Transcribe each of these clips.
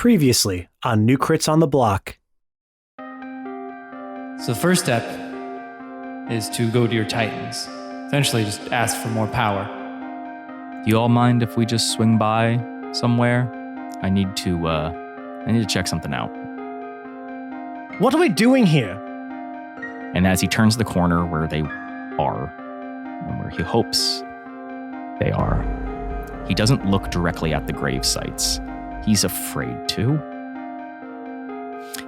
Previously on New Crits on the Block. So the first step is to go to your titans. Essentially, just ask for more power. Do you all mind if we just swing by somewhere? I need to check something out. What are we doing here? And as he turns the corner where they are, and where he hopes they are, he doesn't look directly at the grave sites. He's afraid to.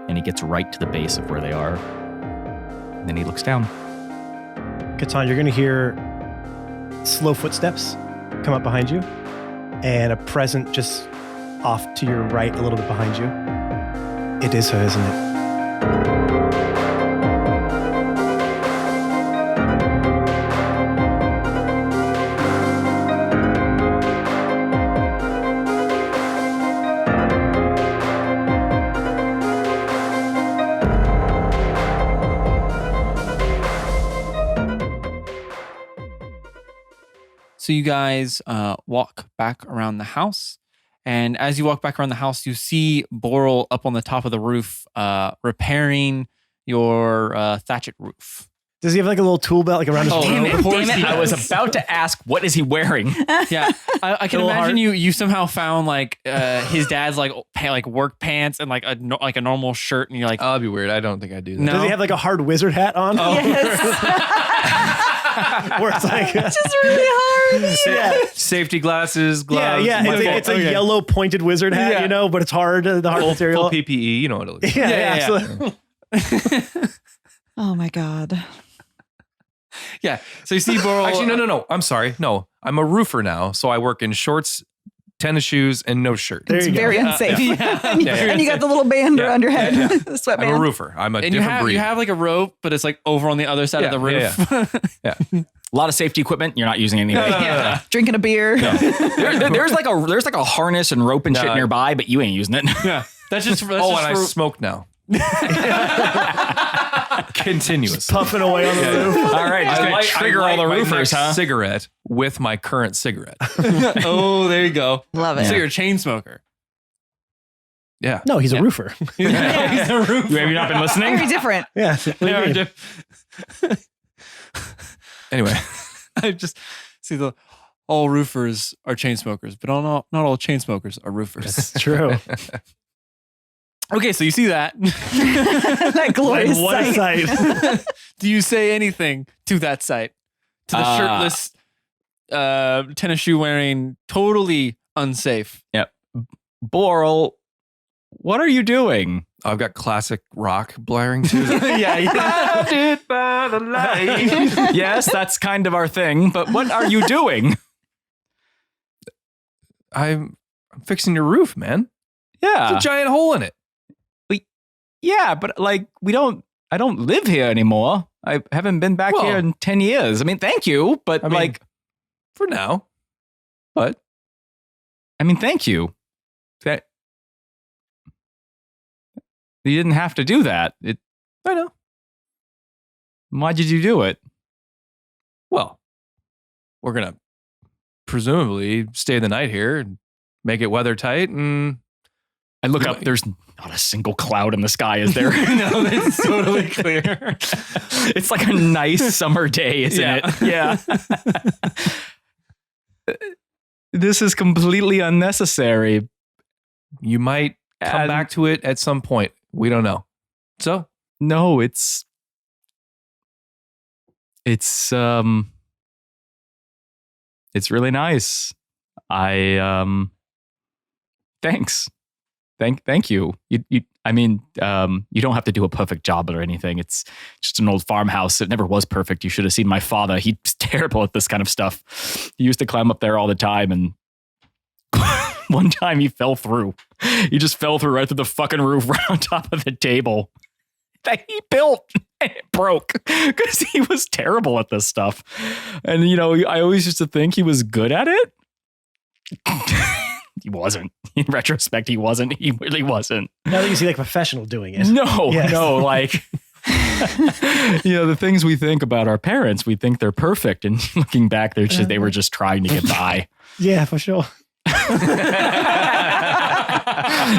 And he gets right to the base of where they are. And then he looks down. Katon, you're going to hear slow footsteps come up behind you, and a present just off to your right, a little bit behind you. It is her, isn't it? So you guys walk back around the house. And as you walk back around the house, you see Boral up on the top of the roof repairing your thatchet roof. Does he have like a little tool belt like around his Damn robe? it, damn it. I was about to ask, what is he wearing? Yeah, I can imagine you somehow found like his dad's like work pants and like a normal shirt, and you're like, oh, that'd be weird. I don't think I do that. No. Does he have like a hard wizard hat on? Oh. Yes. Where it's like, Just really hard. yeah. Safety glasses, gloves. Yeah. It's a yellow pointed wizard hat, Yeah. but it's hard, the hard material. Full PPE, you know what it looks like. Yeah. Yeah. Oh my God. Yeah. So you see Boral. Actually, no. I'm sorry. No, I'm a roofer now, so I work in shorts, tennis shoes, and no shirt. There It's you go. very unsafe. Yeah. And you got the little band around your head, the sweatband. I'm a roofer. I'm a And you different breed. have like a rope, but it's like over on the other side of the roof. Yeah. A lot of safety equipment. You're not using anything. Yeah. Drinking a beer. There's like a harness and rope and shit No. nearby, but you ain't using it. Yeah. That's just and I smoke now. Continuous. Puffing away on the roof. All right, just gonna trigger all the my roofers, next huh? cigarette with my current cigarette. Oh, there you go. Love it. So you're a chain smoker. Yeah. No, he's a roofer. Yeah. He's a roofer. Have you not been listening? Very different. Yeah. Anyway, I just see all roofers are chain smokers, but not all chain smokers are roofers. That's true. Okay, so you see that. That glorious What a sight. sight. Do you say anything to that sight? To the shirtless, tennis shoe wearing, totally unsafe. Boral, what are you doing? I've got classic rock blaring too. Yeah. Yes, that's kind of our thing, but what are you doing? I'm fixing your roof, man. Yeah. There's a giant hole in it. Yeah, but like I don't live here anymore. I haven't been back Well- here in 10 years. I mean, thank you, but I mean, for now. But thank you. That you didn't have to do that. I know. Why did you do it? Well, we're gonna presumably stay the night here and make it weather tight, and I look up, there's not a single cloud in the sky, is there? No, it's totally clear. It's like a nice summer day, isn't it? Yeah. This is completely unnecessary. you might come And- back to it at some point. We don't know. So No, it's really nice. Thanks. Thank you. You don't have to do a perfect job or anything. It's just an old farmhouse. It never was perfect. You should have seen my father. He's terrible at this kind of stuff. He used to climb up there all the time, and one time he fell through. He just fell through right through the fucking roof right on top of the table that he built, and it broke because he was terrible at this stuff. And, I always used to think he was good at it. He wasn't. In retrospect, he wasn't. He really wasn't. Now that you see like professional doing it. No, Yes. no, like, the things we think about our parents, we think they're perfect. And looking back, they were just trying to get by. Yeah, for sure.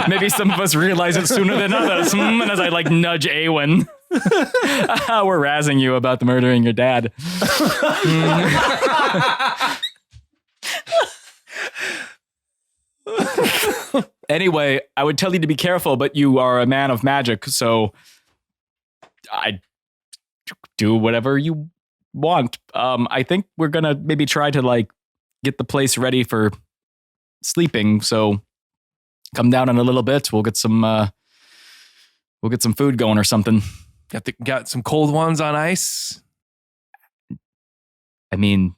Maybe some of us realize it sooner than others. And as I like nudge Awen. We're razzing you about the murdering your dad. Anyway, I would tell you to be careful, but you are a man of magic, so I do whatever you want. I think we're gonna maybe try to like get the place ready for sleeping. So come down in a little bit. We'll get some food going or something. Got some cold ones on ice. I mean,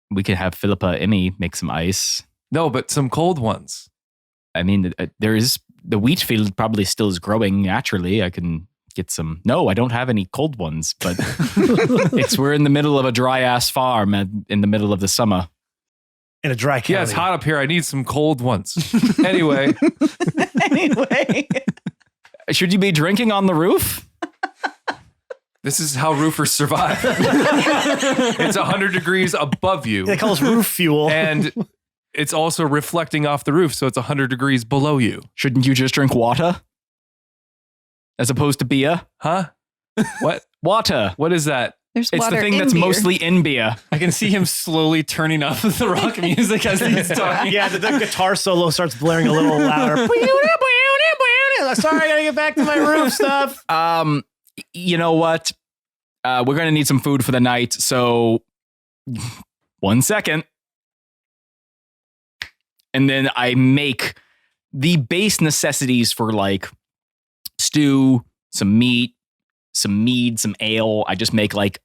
we could have Philippa Emmy make some ice. No, but some cold ones. I mean, there is the wheat field probably still is growing naturally. I can get some. No, I don't have any cold ones, but we're in the middle of a dry ass farm in the middle of the summer. In a dry county. Yeah, it's hot up here. I need some cold ones. Anyway. Should you be drinking on the roof? This is how roofers survive. It's 100 degrees above you. They call us roof fuel. And it's also reflecting off the roof, so it's 100 degrees below you. Shouldn't you just drink water? As opposed to beer? Huh? What? Water. What is that? There's It's water the thing in that's beer. mostly in beer. I can see him slowly turning up the rock music as he's talking. Yeah, the guitar solo starts blaring a little louder. Sorry, I gotta get back to my roof stuff. You know what? We're going to need some food for the night. So 1 second. And then I make the base necessities for like stew, some meat, some mead, some ale. I just make like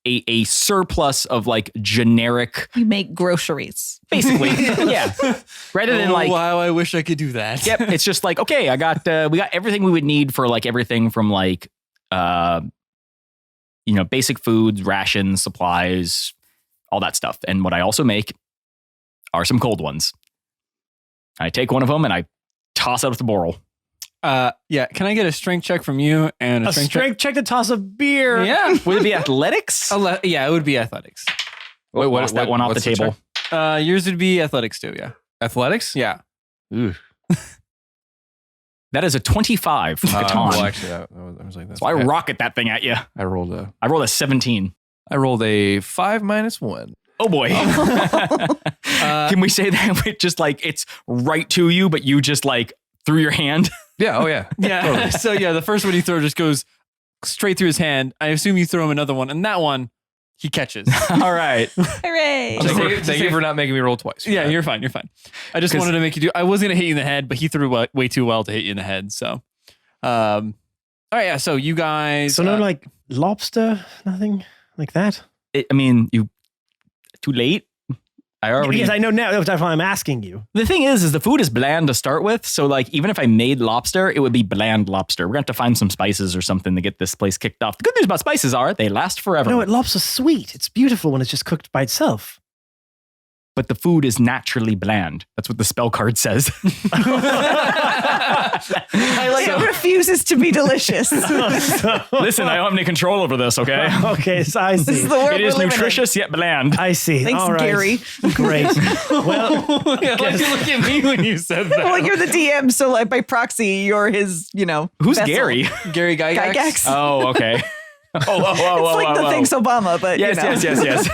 a surplus of like generic. You make groceries. Basically. Yeah. Rather than like. Wow, I wish I could do that. Yep. It's just like, okay, we got everything we would need for like everything from like, basic foods, rations, supplies, all that stuff. And what I also make are some cold ones. I take one of them and I toss out the Boral. Yeah. Can I get a strength check from you and A strength check to toss a beer. Yeah. Would it be athletics? Yeah, it would be athletics. Wait, what's that one off the what's the table? Yours would be athletics too. Yeah. Athletics? Yeah. Ooh. That is a 25 for Katon. Well, actually, I was like, that's So I bad. rocket that thing at you. I rolled a 17. a 5 minus 1. Oh boy. Can we say that it just like it's right to you, but you just like threw your hand? Yeah. Oh yeah. Yeah. Totally. So yeah, the first one you throw just goes straight through his hand. I assume you throw him another one, and that one he catches. All right. Hooray. Thank you for not making me roll twice. Yeah, you're fine. You're fine. I just 'Cause- wanted to make you do. I was gonna hit you in the head, but he threw way too well to hit you in the head. So, all right. Yeah. So you guys. So no like lobster, nothing like that. You too late. I already. Because I know now. That's why I'm asking you. The thing is the food is bland to start with. So like, even if I made lobster, it would be bland lobster. We're gonna have to find some spices or something to get this place kicked off. The good news about spices are they last forever. No, lobster's sweet. It's beautiful when it's just cooked by itself. But the food is naturally bland. That's what the spell card says. I like It refuses to be delicious. Listen, I don't have any control over this, okay? Okay, so I This is see. the world It is we're living in. nutritious yet bland. I see. Thanks, All right. Gary. Great. Well, Yeah, like you look at me when you said that. Well, you're the DM, so like by proxy, you're his, Who's vessel. Gary? Gary Gygax. Gygax. Oh, okay. It's like the thanks Obama, but Yes, yes.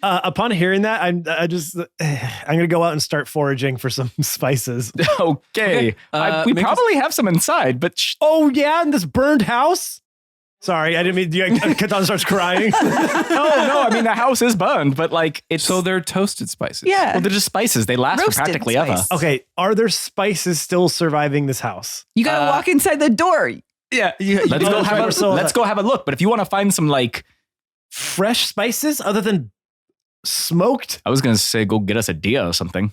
upon hearing that, I'm gonna go out and start foraging for some spices. Okay. We make probably have some inside, but Oh yeah, in this burned house. Sorry, I didn't mean. Katon starts crying. no. I mean, the house is burned, but like it's So they're toasted spices. Yeah. well, they're just spices. They last Roasted for practically spice. ever. Okay, are there spices still surviving this house? You gotta walk inside the door. Yeah. Let's go have a So- let's go have a look. But if you want to find some like, Fresh spices other than smoked? I was gonna say, go get us a deer or something.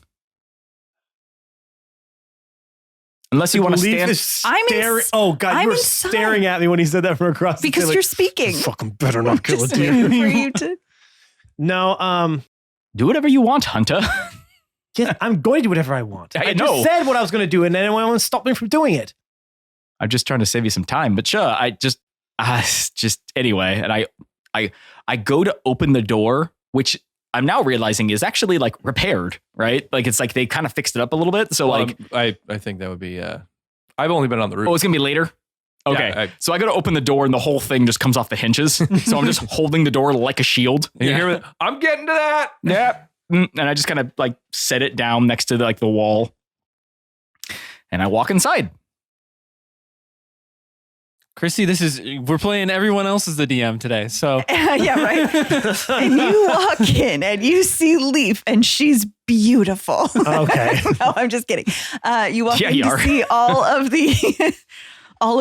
Unless you want to Believe stand. is I'm staring. Oh God, I'm you were inside. staring at me when he said that from across the Because table. you're speaking. Fucking better not kill a Just deer. waiting for you to. No, Do whatever you want, Hunter. yeah, I'm going to do whatever I want. I I know. just said what I was going to do, and then anyone stopped me from doing it. I'm just trying to save you some time, but sure. I just anyway, and I go to open the door, which I'm now realizing is actually like repaired, right? Like it's like they kind of fixed it up a little bit. So like I think that would be. I've only been on the roof. oh, it's gonna be later. Okay, Yeah, so I got to open the door and the whole thing just comes off the hinges. So I'm just holding the door like a shield. And you hear me? I'm getting to that. Yeah. And I just kind of like set it down next to the wall. And I walk inside. Chrissy, we're playing everyone else as the DM today. So Yeah, right. And you walk in and you see Leaf, and she's beautiful. Okay. No, I'm just kidding. You walk Yeah, in you to are. see all of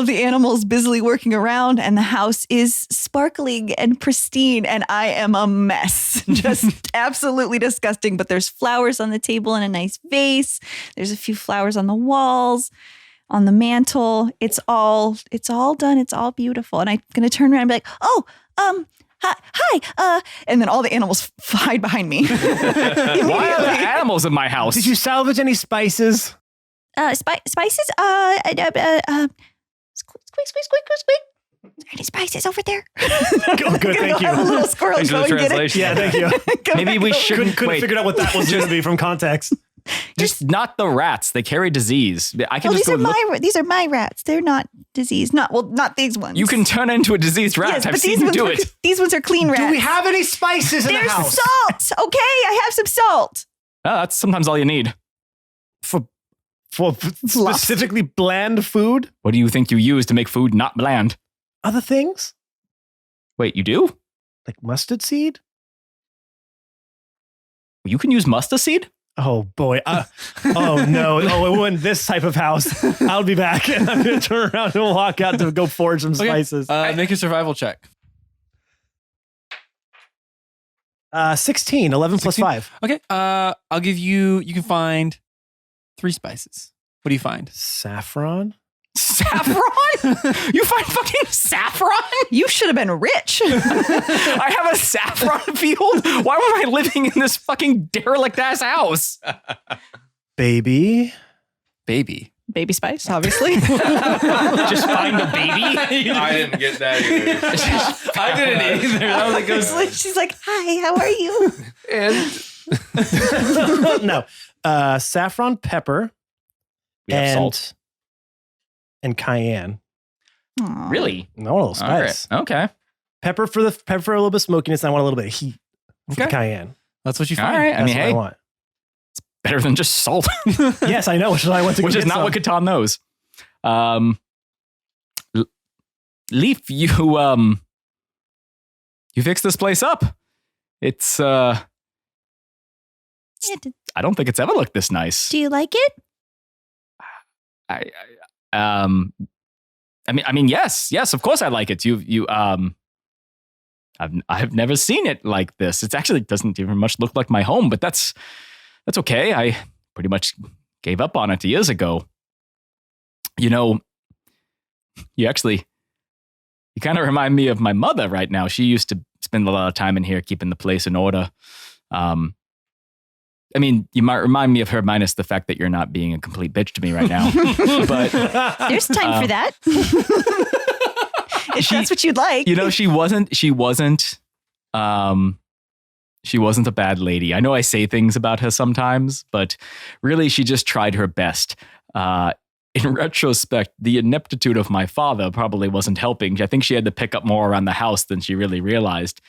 the animals busily working around, and the house is sparkling and pristine, and I am a mess. Just absolutely disgusting. But there's flowers on the table in a nice vase. There's a few flowers on the walls, on the mantle. It's all done. It's all beautiful. And I'm gonna turn around and be like, oh, hi. And then all the animals hide behind me. Why are there animals in my house? Did you salvage any spices? Spices? Squeak. Is there any spices over there? Oh, good, thank I have a you. little squirrel. Thanks for the Go and get it. translation. Yeah, thank you. Come Maybe back we over. shouldn't Couldn't wait. figure out what that was going to be from context. Just not the rats. They carry disease. I can Oh, just these go look. these are my rats. They're not diseased. Not these ones. You can turn into a diseased rat. Yes, I've but seen these you ones do are, it. These ones are clean rats. Do we have any spices in There's the house? salt. Okay, I have some salt. Oh, that's sometimes all you need. For specifically bland food? What do you think you use to make food not bland? Other things? Wait, you do? Like mustard seed? You can use mustard seed? Oh boy. Oh no. Oh, we're in this type of house. I'll be back and I'm going to turn around and walk out to go forage some Okay. spices. Make a survival check. 16, 11 plus 16? 5. Okay. I'll give you can find 3 spices. What do you find? Saffron? Saffron? You find fucking saffron? You should have been rich. I have a saffron field? Why am I living in this fucking derelict ass house? Baby? Baby. Baby spice, obviously. Just find a baby? I didn't get that either. I didn't either. That was like It's like- she's like, hi, how are you? And No. Saffron, pepper, We have and salt. and cayenne. Aw. Really? I want a little spice. All right. Okay. Pepper for a little bit of smokiness. And I want a little bit of heat for the Okay. cayenne. That's what you All find. right. I That's mean, what hey, I want. better than just salt, Yes, I know. Which is why I went to go which is get not some. what Katon knows. Leaf, you fixed this place up. It's Yeah, I don't think it's ever looked this nice. do you like it? I mean, yes, of course I like it. I've never seen it like this. It actually doesn't even much look like my home, but that's okay. I pretty much gave up on it years ago. You know, you kind of remind me of my mother right now. She used to spend a lot of time in here keeping the place in order. I mean, you might remind me of her minus the fact that you're not being a complete bitch to me right now. But There's time for that. If that's what you'd like. you know, she wasn't a bad lady. I know I say things about her sometimes, but really she just tried her best. In retrospect, the ineptitude of my father probably wasn't helping. I think she had to pick up more around the house than she really realized.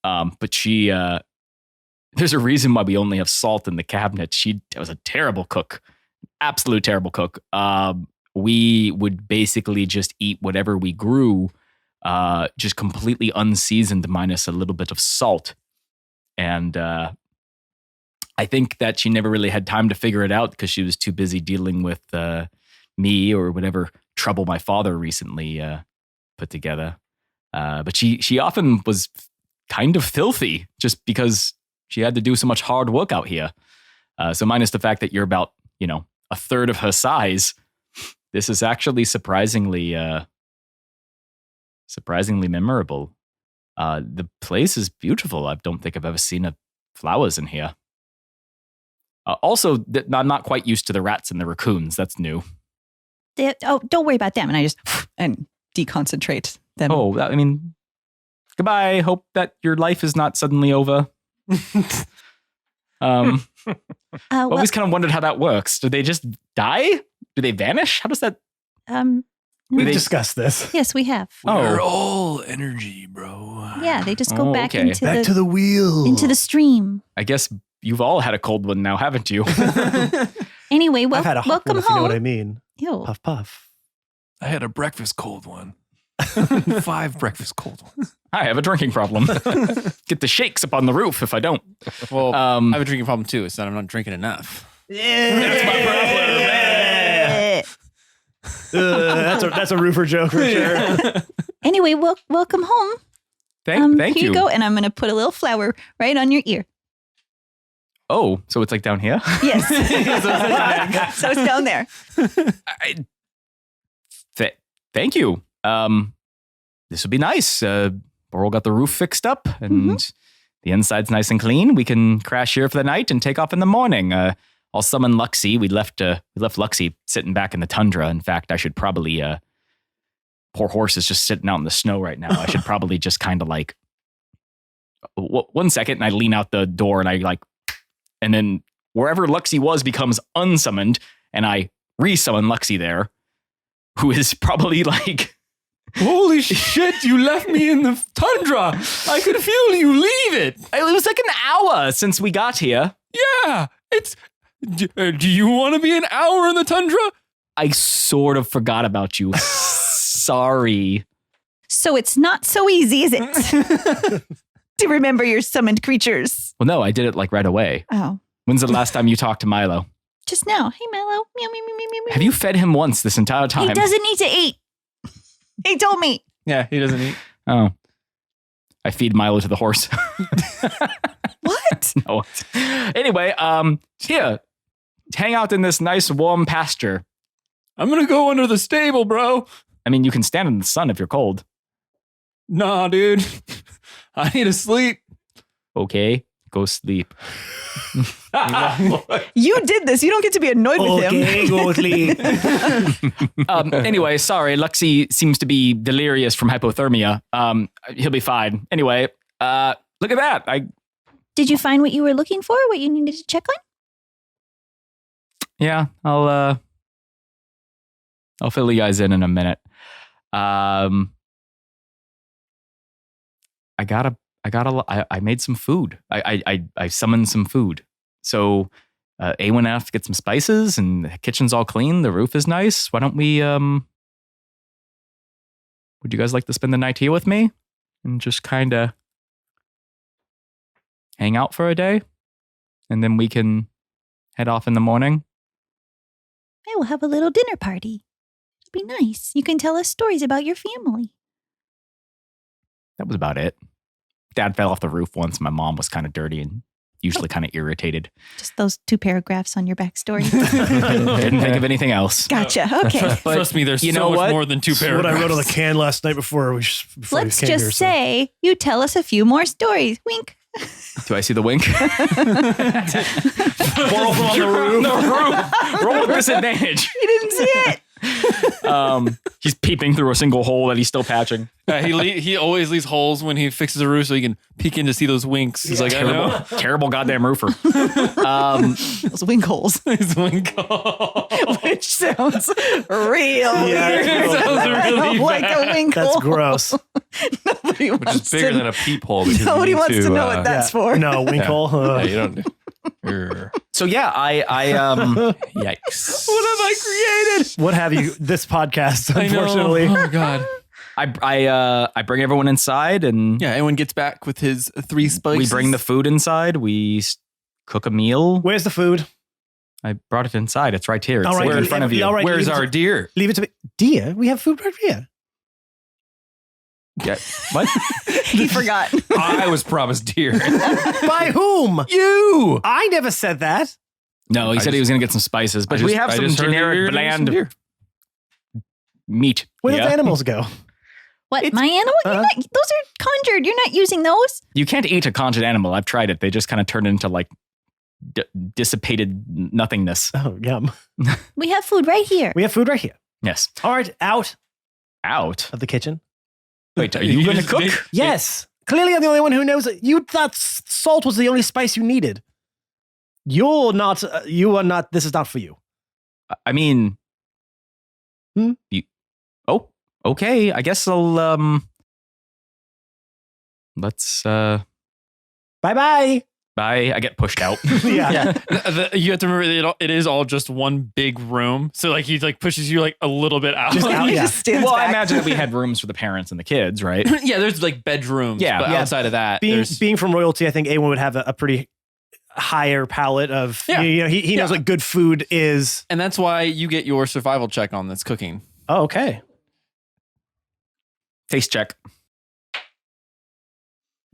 But she, there's a reason why we only have salt in the cabinet. She was a terrible cook, absolute terrible cook. We would basically just eat whatever we grew, just completely unseasoned minus a little bit of salt. And I think that she never really had time to figure it out because she was too busy dealing with me or whatever trouble my father recently put together. But she often was kind of filthy just because she had to do so much hard work out here. So minus the fact that you're about, a third of her size, this is actually surprisingly memorable. The place is beautiful. I don't think I've ever seen flowers in here. Also, I'm not quite used to the rats and the raccoons. That's new. Don't worry about them. And I just and deconcentrate them. Oh, I mean, goodbye. Hope that your life is not suddenly over. Always kind of wondered how that works. Do they just die? Do they vanish? How does that? We've discussed this. Yes, we have. We're all energy, bro. Yeah, they just go back okay. into Back to the wheel. into the stream. I guess you've all had a cold one now, haven't you? Anyway, I've had a hot welcome one, if you know home. what I mean. Ew. Puff, puff. I had a breakfast cold one. 5 breakfast cold ones. I have a drinking problem. Get the shakes up on the roof if I don't. Well, I have a drinking problem too. It's that I'm not drinking enough. That's my problem. That's a roofer joke for sure. Anyway, welcome home. Thank Here you. you go, and I'm going to put a little flower right on your ear. Oh, so it's like down here? Yes. So it's down there. Thank you. This would be nice. Boral got the roof fixed up and the inside's nice and clean. We can crash here for the night and take off in the morning. I'll summon Luxie. We left Luxie sitting back in the tundra. In fact, I should probably poor horse is just sitting out in the snow right now. I should probably just kind of like 1 second, and I lean out the door and and then wherever Luxie was becomes unsummoned, and I resummon Luxie there, who is probably like, Holy shit, you left me in the tundra. I could feel you leave it. it was like an hour since we got here. Yeah, do you want to be an hour in the tundra? I sort of forgot about you. Sorry. So it's not so easy, is it? To remember your summoned creatures. Well, no, I did it like right away. Oh, When's the last time you talked to Milo? just now. Hey, Milo. Meow, meow, meow, meow, meow. Have you fed him once this entire time? He doesn't need to eat. He told me. Yeah, he doesn't eat. Oh. I feed Milo to the horse. What? No. Anyway, here. Hang out in this nice warm pasture. I'm going to go under the stable, bro. I mean, you can stand in the sun if you're cold. Nah, dude. I need to sleep. Okay, go sleep. You did this. You don't get to be annoyed with him. Okay, go sleep. Anyway, sorry, Luxie seems to be delirious from hypothermia. He'll be fine. Anyway, look at that. Did you find what you were looking for? What you needed to check on? Yeah, I'll fill you guys in a minute. I made some food. I summoned some food. So A went out to get some spices, and the kitchen's all clean. The roof is nice. Why don't we? Would you guys like to spend the night here with me and just kind of hang out for a day, and then we can head off in the morning? Hey, we'll have a little dinner party. It'll be nice. You can tell us stories about your family. That was about it. Dad fell off the roof once. My mom was kind of dirty and usually kind of irritated. Just those 2 paragraphs on your backstory. Didn't think of anything else. Gotcha. Okay. Trust me, there's you so know much what? more than 2 This is paragraphs. what I wrote on the can last night before we Let's came just here, say you tell us a few more stories. Wink. Do I see the wink? Boral from on the roof. Roll with disadvantage. You didn't see it. He's peeping through a single hole that he's still patching. He always leaves holes when he fixes a roof so he can peek in to see those winks. He's like, I know. Terrible goddamn roofer. Those wink holes. His wink hole. Which sounds real Yeah, weird. it sounds really like a wink That's hole. gross. Nobody Which wants is bigger to, than a peephole. because you Nobody need wants to know what that's for. No, winkle. Yeah, you don't. So yeah, I Yikes. What have I created? What have you? This podcast, I know. unfortunately. Oh, God. I bring everyone inside, and Yeah, everyone gets back with his 3 spices. we bring the food inside. We cook a meal. Where's the food? I brought it inside. It's right here. It's All right, right in front of you. all right, Where's leave it our to- deer? Leave it to me. Dear, we have food right here. Yeah. What? He forgot. I was promised deer. By whom? You. I never said that. No, he I said he just- was going to get some spices, but we have I some just heard that you're generic gonna get some bland deer. meat. Where did Yeah. the animals go? What, my animal? You're not, those are conjured. You're not using those. You can't eat a conjured animal. I've tried it. They just kind of turn into like dissipated nothingness. Oh, yum. We have food right here. We have food right here. Yes. All right, out Out. of the kitchen. Wait, are you going to just cook? make- Yes. clearly I'm the only one who knows it. You thought salt was the only spice you needed. You are not, this is not for you. I mean, okay. I guess I'll, let's, Bye-bye. bye. I get pushed out. Yeah. You have to remember it is all just one big room. So like he like pushes you like a little bit out. Just out, He yeah. just stands Well, I back. imagine that we had rooms for the parents and the kids, right? Yeah, there's like bedrooms. Yeah. But Yeah. outside of that, Being from royalty, I think Awen would have a pretty higher palate of, Yeah. you know, he knows what good food is. and that's why you get your survival check on this cooking. Oh, okay. Taste check.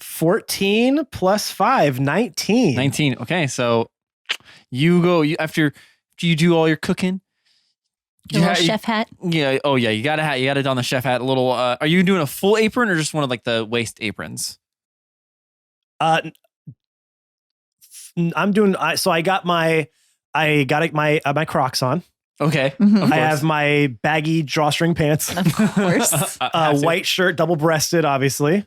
14 plus 5, 19. 19. Okay, so after you do all your cooking. Your little chef hat. Yeah. Oh yeah. You gotta don the chef hat. A little. Are you doing a full apron or just one of like the waist aprons? I'm doing, so I got my Crocs on. Okay. Mhm. I have my baggy drawstring pants, Of course. white shirt, double breasted, obviously,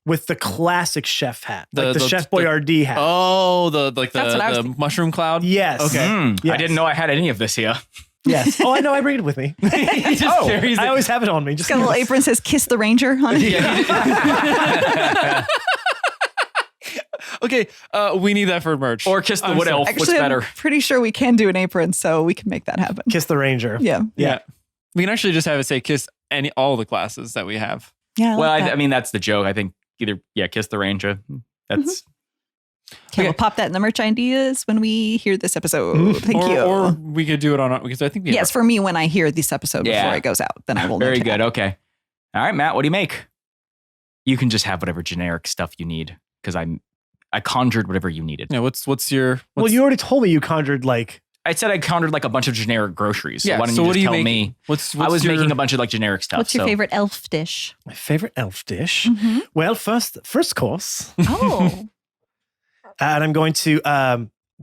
with the classic chef hat, like the Chef Boyardee hat. Oh, That's what I was the thinking. mushroom cloud. Yes. Okay. Yes. I didn't know I had any of this here. Yes. Oh, I know. I bring it with me. He just Oh, carries I it. always have it on me. Just Got a little apron says "Kiss the Ranger" on it. Yeah. Okay. We need that for merch. Or kiss the I'm wood sorry. elf. What's Actually, better? I'm pretty sure we can do an apron, so we can make that happen. Kiss the Ranger. Yeah. Yeah. We can actually just have it say kiss all the classes that we have. Yeah. Well, like that. I mean, that's the joke. I think either, kiss the ranger. That's Okay, we'll pop that in the merch ideas when we hear this episode. Thank you. Or we could do it on because I think we have yes, for me, when I hear this episode Yeah. before it goes out, then I will. very note it good. out. Okay. All right, Matt, what do you make? You can just have whatever generic stuff you need because I conjured whatever you needed. Yeah. What's your? Well, you already told me you conjured like. I said I conjured like a bunch of generic groceries. So Yeah. why don't So you what just do you tell make? me? What's I was your, making a bunch of like generic stuff. What's your so- favorite elf dish? My favorite elf dish. Mhm. Well, first course, Oh, and I'm going to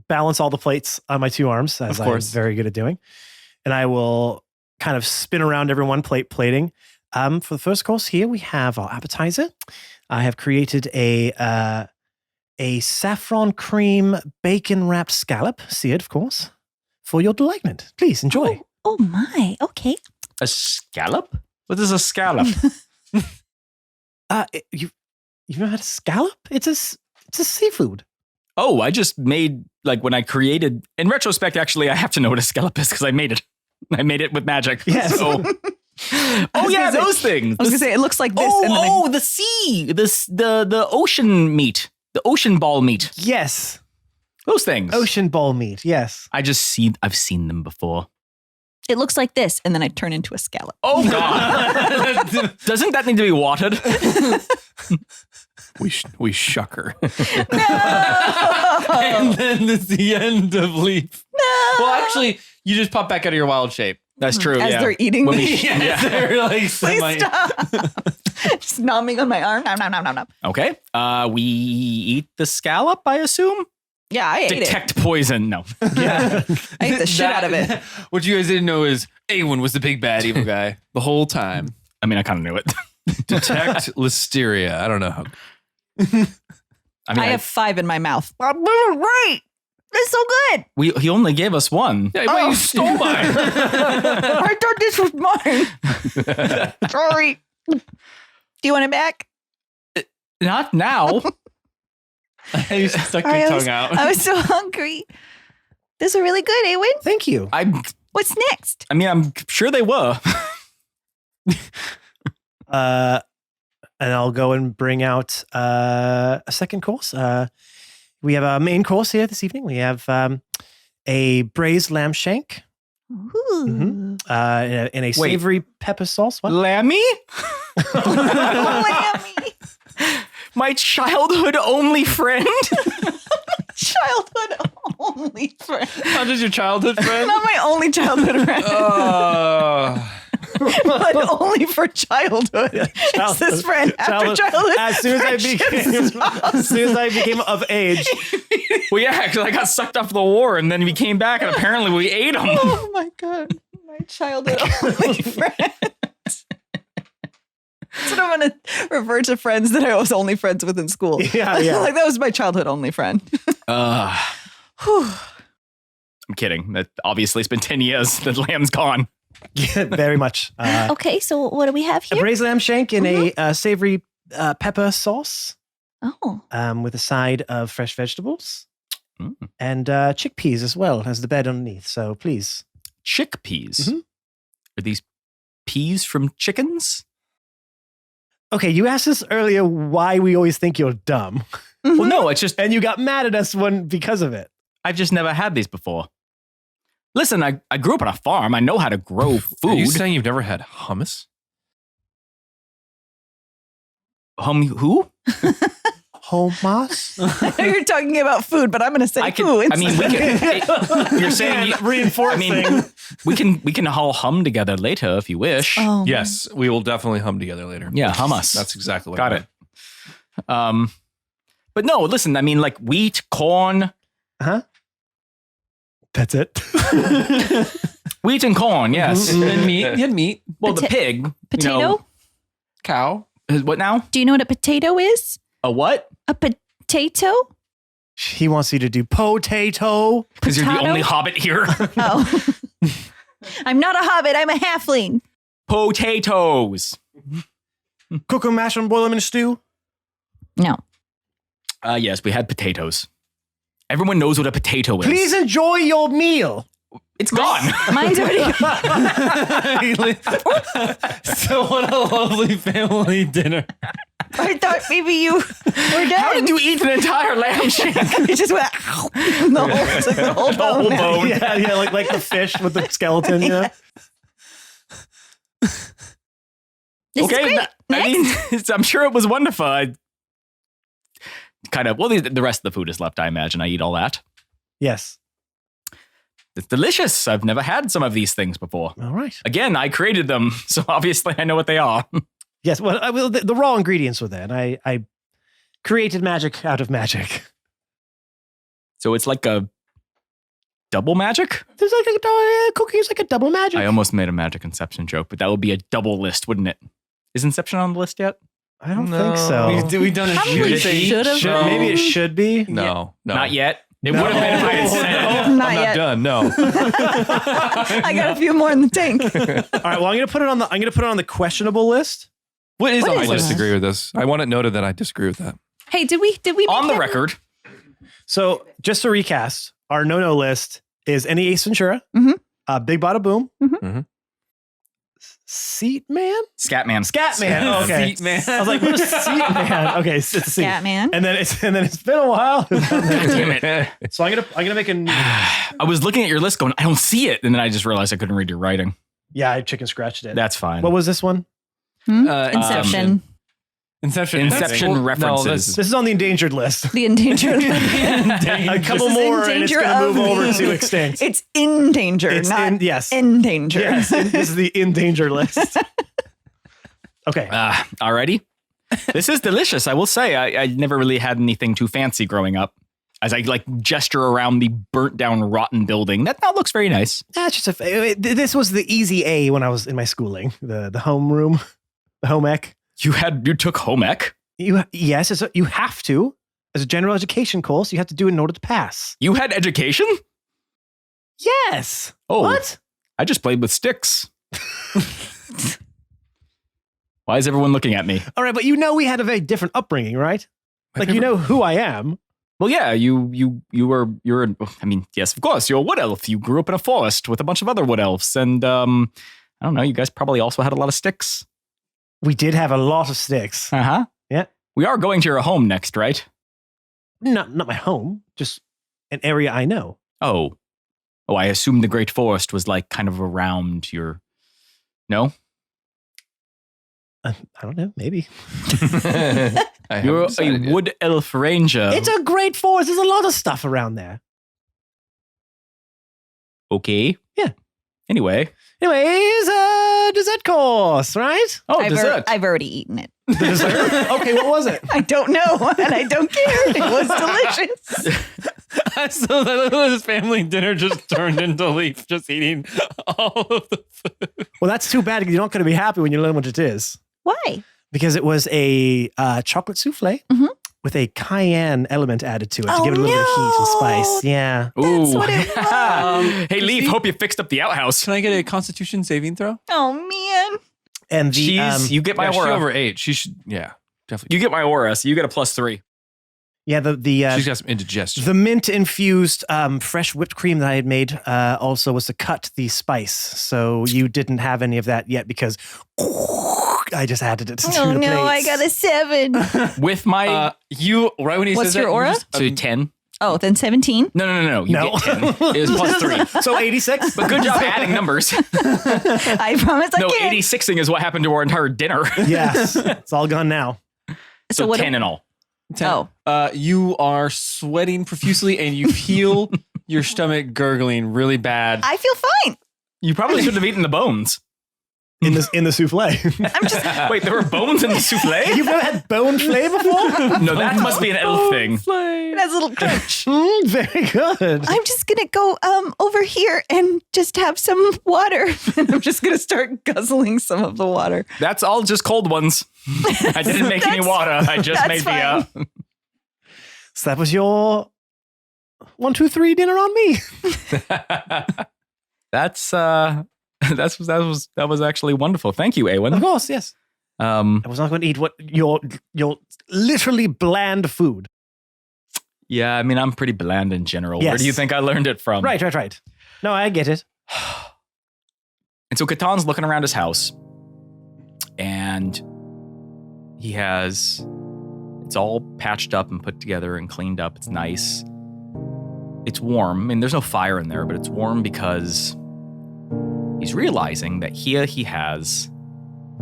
balance all the plates on my two arms, as Of I'm course. very good at doing, and I will kind of spin around every one plating. For the first course here, we have our appetizer. I have created a saffron cream bacon wrapped scallop, seared, of course, for your delightment. Please enjoy. oh my. Okay. A scallop? What is a scallop? You've never had a scallop? It's a seafood. Oh, I just made like when I created. In retrospect, actually, I have to know what a scallop is because I made it. I made it with magic. Yes. So. was Oh yeah, gonna say- those things. I was gonna say it looks like this. and then The sea, the ocean meat, the ocean ball meat. Yes, Those things. ocean bowl meat. Yes. I've seen them before. it looks like this, and then I turn into a scallop. Oh God! Doesn't that need to be watered? We shuck her. and then it's the end of Leaf. No. Well, actually, you just pop back out of your wild shape. That's true. As yeah. they're eating When me. we- Yeah, they're like Please semi- stop. Just nomming on my arm. Nom, nom, nom, nom, nom. Okay. We eat the scallop, I assume. Yeah, I ate it. Detect poison. No. Yeah. I ate the shit out of it. What you guys didn't know is Awen was the big bad evil guy the whole time. I mean, I kind of knew it. Detect listeria. I don't know how. I mean, I have 5 in my mouth. Right. That's so good. he only gave us one. Yeah, well, you stole mine. I thought this was mine. Sorry. Do you want it back? Not now. You stuck Sorry, your I tongue was- out. I was so hungry. These are really good, Awen. Thank you. What's next? I mean, I'm sure they were. And I'll go and bring out a second course. We have a main course here this evening. We have a braised lamb shank Ooh. in a savory pepper sauce. What? Lammy? Lammy. My childhood only friend? Childhood only friend. Not just your childhood friend. Not my only childhood friend, but only for childhood. It's this friend after childhood. As soon as I became of age, Well, yeah, because I got sucked off the war and then we came back and apparently we ate them. Oh my god, my childhood only friend. That's what I'm going to refer to friends that I was only friends with in school. Yeah. Like that was my childhood only friend. I'm kidding. That obviously it's been 10 years. The lamb's gone. Yeah, very much. Okay, so what do we have A here? braised lamb shank in a savory pepper sauce Oh, with a side of fresh vegetables Mm. and chickpeas as well as the bed underneath. So please. Chickpeas. Mhm. Are these peas from chickens? Okay, you asked us earlier why we always think you're dumb. Well, no, it's just And you got mad at us because of it. I've just never had these before. Listen, I grew up on a farm. I know how to grow Are you food. saying you've never had hummus? Who? Homas? You're talking about food, but I'm going to say food. I mean, we can. You're saying reinforcing. we can all hum together later if you wish. Oh, Yes, we will definitely hum together later. Yeah, hummus. That's exactly what Got I it. But no, listen. I mean, like wheat, corn, That's it. wheat and corn. Yes. And meat. You had meat. Well, the pig. potato? You know, Cow. what now? Do you know what a potato is? A what? A potato? He wants you to do potato. Because you're the Potato? only hobbit here. Oh. I'm not a hobbit. I'm a halfling. Potatoes. Cook them, mash them, boil them in a stew. No. Yes, we had potatoes. Everyone knows what a potato is. Please enjoy your meal. It's gone. Mine's already. So what a lovely family dinner. I thought maybe you were done. How did you eat an entire lamb shank? It just went, ow. No, it's like the whole bone. bone. Yeah, like the fish with the skeleton. Yeah. This is Okay, great. I mean, I'm sure it was wonderful. I kind of, well, the rest of the food is left, I imagine. I eat all that. Yes. It's delicious. I've never had some of these things before. All right. Again, I created them, so obviously I know what they are. Yes. Well, the raw ingredients were there, and I created magic out of magic. So it's like a double magic? There's like a cookie is like a double magic. I almost made a magic Inception joke, but that would be a double list, wouldn't it? Is Inception on the list yet? I don't No. think so. We've done a Probably shoot. should've. No. Maybe it should be. No. Not yet. It No. would have been if I had said. Not I'm yet. not done. No. I got a few more in the tank. All right. Well, I'm gonna put it on the questionable list. What is What on is the I list? disagree with this. I want it noted that I disagree with that. Hey, did we On make the him- record, So just to recast, our no list is any Ace Ventura, Mhm. Big Bada Boom, Mhm. Seat Man, Scatman. Scat Man. Oh, okay. Seat Man. I was like, what is Seat Man? Okay, it's Seat. Scatman? And then it's been a while. Damn it. So I'm gonna make a I was looking at your list going, I don't see it. And then I just realized I couldn't read your writing. yeah, I chicken scratched it. That's fine. What was this one? Inception. Inception. Inception references. that's- This is on the endangered list. The endangered. A couple This is more, in and it's danger gonna move of over being- to extinct. It's in danger, It's not yes, in danger. yes. This is the in danger list. Okay. Alrighty. This is delicious. I will say, I never really had anything too fancy growing up. As I like gesture around the burnt down, rotten building, that looks very nice. That's just this was the easy A when I was in my schooling. The home room, the home ec. You took home ec. Yes, you have to as a general education course. You have to do it in order to pass. You had education. Yes. Oh, What? I just played with sticks. Why is everyone looking at me? All right, but we had a very different upbringing, right? Like you know who I am. Well, yeah, you're. I mean, yes, of course, you're a wood elf. You grew up in a forest with a bunch of other wood elves, and I don't know. You guys probably also had a lot of sticks. We did have a lot of sticks. Uh-huh. Yeah. We are going to your home next, right? Not my home, just an area I know. Oh, I assume the Great Forest was like kind of around your. No, I don't know, maybe. I haven't you're a decided yet. wood elf ranger. It's a great forest. There's a lot of stuff around there. Okay. Yeah. Anyway. Anyways, dessert course, right? Oh, I've, dessert. I've already eaten it. The dessert? Okay, what was it? I don't know, and I don't care. It was delicious. So this family dinner just turned into Leaf just eating all of the food. Well, that's too bad. You're not going to be happy when you learn what it is. Why? Because it was a chocolate souffle Mhm. with a cayenne element added to it to give it a little bit of heat and spice. Yeah. That's what it was. Hey, Leaf, hope you fixed up the outhouse. Can I get a Constitution saving throw? Oh, man. And the Jeez, you get my Yeah, she's aura. over 8. She should, yeah, definitely. You get my aura, so you get a +3. She's got some indigestion. the mint infused fresh whipped cream that I had made also was to cut the spice. So you didn't have any of that yet because I just added it to Oh the no, I plates. got a 7. With my You right when he What's says your that, aura? you just, so 10. Oh, then 17. No. You get 10. It was +3. So 86. But good job adding numbers. I promise I No, can. 86ing is what happened to our entire dinner. Yes, it's all gone now. So what 10 in all. 10. You are sweating profusely and you feel your stomach gurgling really bad. I feel fine. You probably should have eaten the bones. In the souffle. I'm just Wait, there were bones in the souffle? You've never had bone flay before? No, that must be an elf thing. it has a little crunch. Very good. I'm just gonna go over here and just have some water. And I'm just gonna start guzzling some of the water. That's all just cold ones. I didn't make any water. I just made that's the. So that was your 1, 2, 3 dinner on me. That was actually wonderful. Thank you, Of Awen. course, yes. I was not going to eat what your literally bland food. Yeah, I mean, I'm pretty bland in general. Where Yes. do you think I learned it from? Right. No, I get it. And so Katon's looking around his house, and it's all patched up and put together and cleaned up. It's nice. It's warm. I mean, there's no fire in there, but it's warm because he's realizing that here he has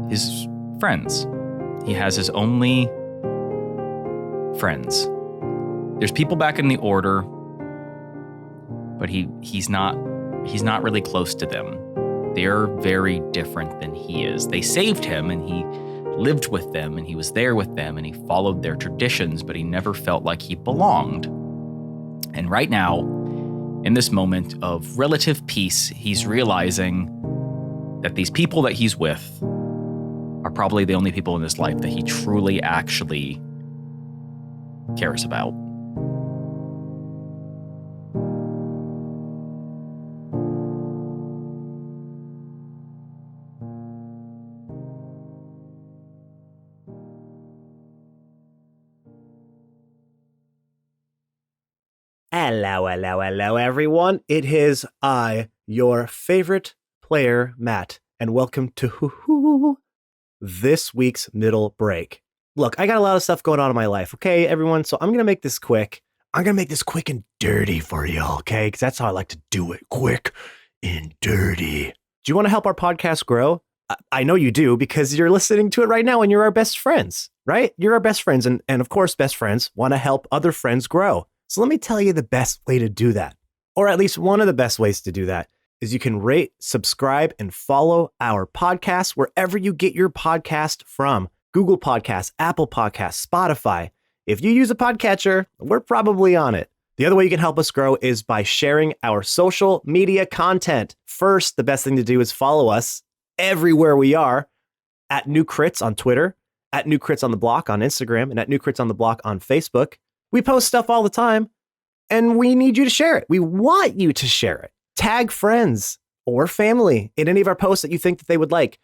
his friends. He has his only friends. There's people back in the order, but he's not really close to them. They're very different than he is. They saved him and he lived with them and he was there with them and he followed their traditions, but he never felt like he belonged. And right now, in this moment of relative peace, he's realizing that these people that he's with are probably the only people in his life that he truly actually cares about. Hello, everyone. It is I, your favorite player, Matt, and welcome to this week's middle break. Look, I got a lot of stuff going on in my life, okay, everyone? So I'm going to make this quick. I'm going to make this quick and dirty for y'all, okay? Because that's how I like to do it, quick and dirty. Do you want to help our podcast grow? I know you do because you're listening to it right now and you're our best friends, right? You're our best friends. And of course, best friends want to help other friends grow. So let me tell you the best way to do that, or at least one of the best ways to do that, is you can rate, subscribe, and follow our podcast wherever you get your podcast from. Google Podcasts, Apple Podcasts, Spotify. If you use a podcatcher, we're probably on it. The other way you can help us grow is by sharing our social media content. First, the best thing to do is follow us everywhere we are, at New Crits on Twitter, at New Crits on the Block on Instagram, and at New Crits on the Block on Facebook. We post stuff all the time, and we need you to share it. We want you to share it. Tag friends or family in any of our posts that you think that they would like.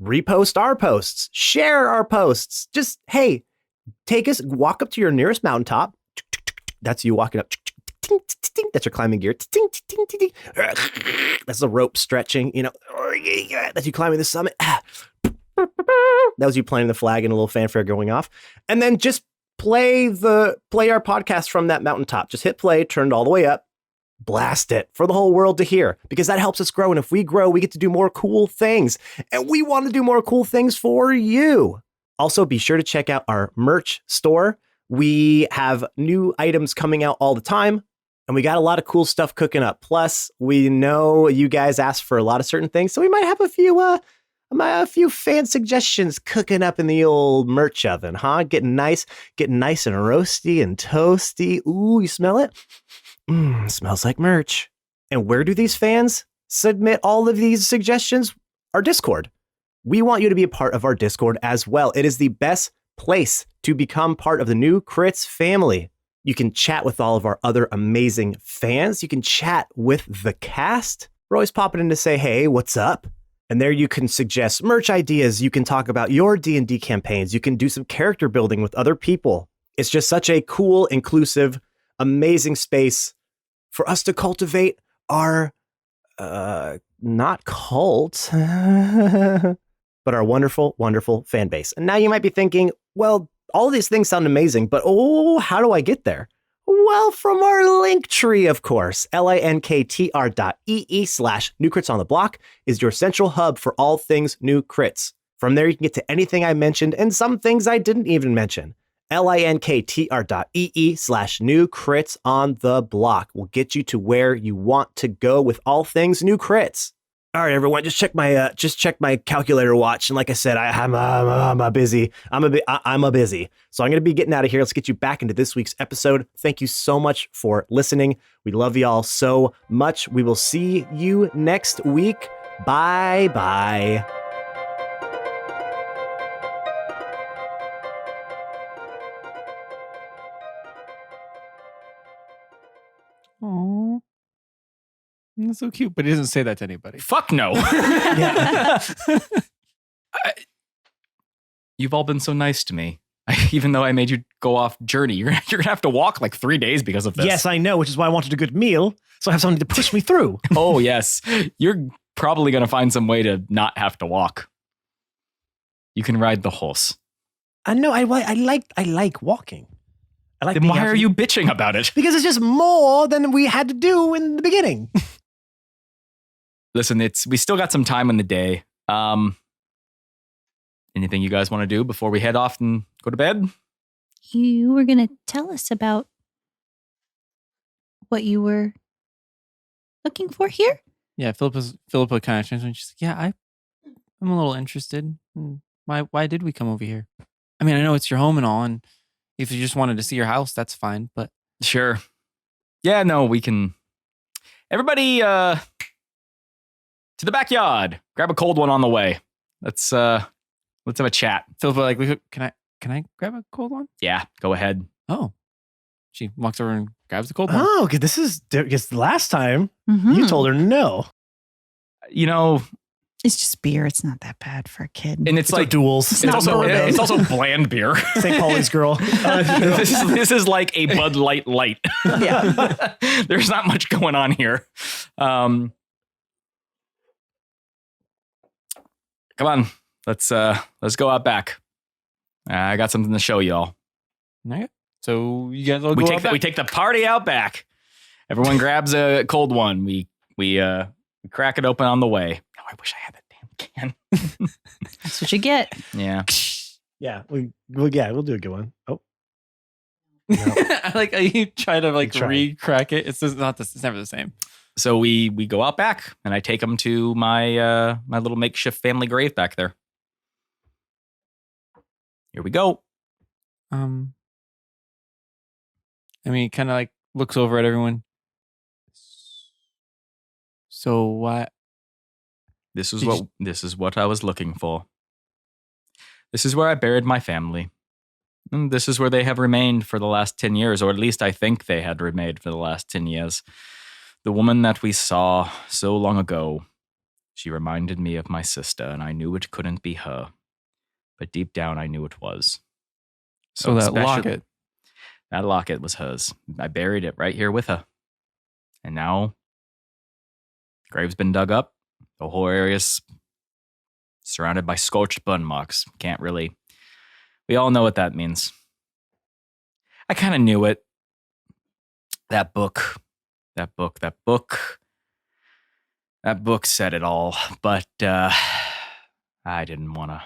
Repost our posts. Share our posts. Just, hey, walk up to your nearest mountaintop. That's you walking up. That's your climbing gear. That's the rope stretching, that's you climbing the summit. That was you planting the flag and a little fanfare going off. And then just play our podcast from that mountaintop. Just hit play, turn it all the way up, blast it for the whole world to hear, because that helps us grow. And if we grow, we get to do more cool things, and we want to do more cool things for you. Also, be sure to check out our merch store. We have new items coming out all the time, and we got a lot of cool stuff cooking up. Plus, we know you guys ask for a lot of certain things, so we might have a few fan suggestions cooking up in the old merch oven, huh? Getting nice and roasty and toasty. Ooh, you smell it? Smells like merch. And where do these fans submit all of these suggestions? Our Discord. we want you to be a part of our Discord as well. It is the best place to become part of the New Crits family. You can chat with all of our other amazing fans. You can chat with the cast. We're always popping in to say, hey, what's up? And there you can suggest merch ideas. You can talk about your D&D campaigns. You can do some character building with other people. It's just such a cool, inclusive, amazing space for us to cultivate our, not cult, but our wonderful, wonderful fan base. And now you might be thinking, well, all of these things sound amazing, but how do I get there? Well, from our link tree, of course. linktr.ee/New Crits on the Block is your central hub for all things New Crits. From there, you can get to anything I mentioned and some things I didn't even mention. linktr.ee/New Crits on the Block will get you to where you want to go with all things New Crits. All right, everyone, just check my calculator watch. And like I said, I'm a busy. So I'm going to be getting out of here. Let's get you back into this week's episode. Thank you so much for listening. We love y'all so much. We will see you next week. Bye bye. Aww. That's so cute, but he doesn't say that to anybody. Fuck no. Yeah. You've all been so nice to me. Even though I made you go off journey, you're gonna have to walk like 3 days because of this. Yes, I know, which is why I wanted a good meal, so I have something to push me through. Oh yes, you're probably gonna find some way to not have to walk. You can ride the horse. I know. I like walking. I like. Then why are you bitching about it? Because it's just more than we had to do in the beginning. Listen, we still got some time in the day. Anything you guys want to do before we head off and go to bed? You were going to tell us about what you were looking for here? Yeah, Philippa kind of turns and she's like, yeah, I'm a little interested. Why did we come over here? I mean, I know it's your home and all, and if you just wanted to see your house, that's fine, but... Sure. Yeah, no, we can... Everybody, to the backyard. Grab a cold one on the way. Let's have a chat. Philippa, like, can I grab a cold one? Yeah, go ahead. Oh. She walks over and grabs the cold one. Oh, okay. This is because last time Mhm. you told her no. You know, It's just beer. It's not that bad for a kid. and it's like duels. it's also bland beer. St. Pauli's girl. This is like a Bud Light light. Yeah. There's not much going on here. Come on, let's go out back. I got something to show y'all. Okay. So you guys all We go take out back. we take the party out back. Everyone grabs a cold one. We crack it open on the way. Oh, I wish I had that damn can. That's what you get. Yeah. Yeah, we'll do a good one. Oh, I like how you try to like Try. re-crack it. It's just not this. It's never the same. So we go out back, and I take them to my my little makeshift family grave back there. Here we go. I mean, kind of like looks over at everyone. So what? This Did is what I was looking for. This is where I buried my family. And this is where they have remained for the last 10 years, or at least I think they had remained for the last 10 years. The woman that we saw so long ago, she reminded me of my sister, and I knew it couldn't be her. But deep down, I knew it was. So that especially- locket. That locket was hers. I buried it right here with her. And now, the grave's been dug up. The whole area's surrounded by scorched burn marks. Can't really... We all know what that means. I kind of knew it. That book said it all. But I didn't want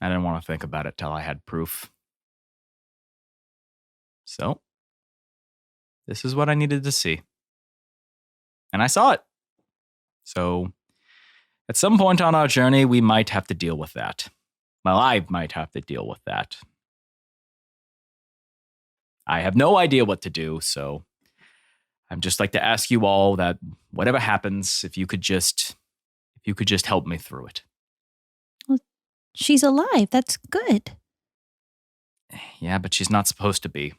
to think about it till I had proof. So, this is what I needed to see. And I saw it. So, at some point on our journey, we might have to deal with that. Well, I might have to deal with that. I have no idea what to do, so I'd just like to ask you all that whatever happens, if you could just help me through it. she's alive. That's good. Yeah, but she's not supposed to be.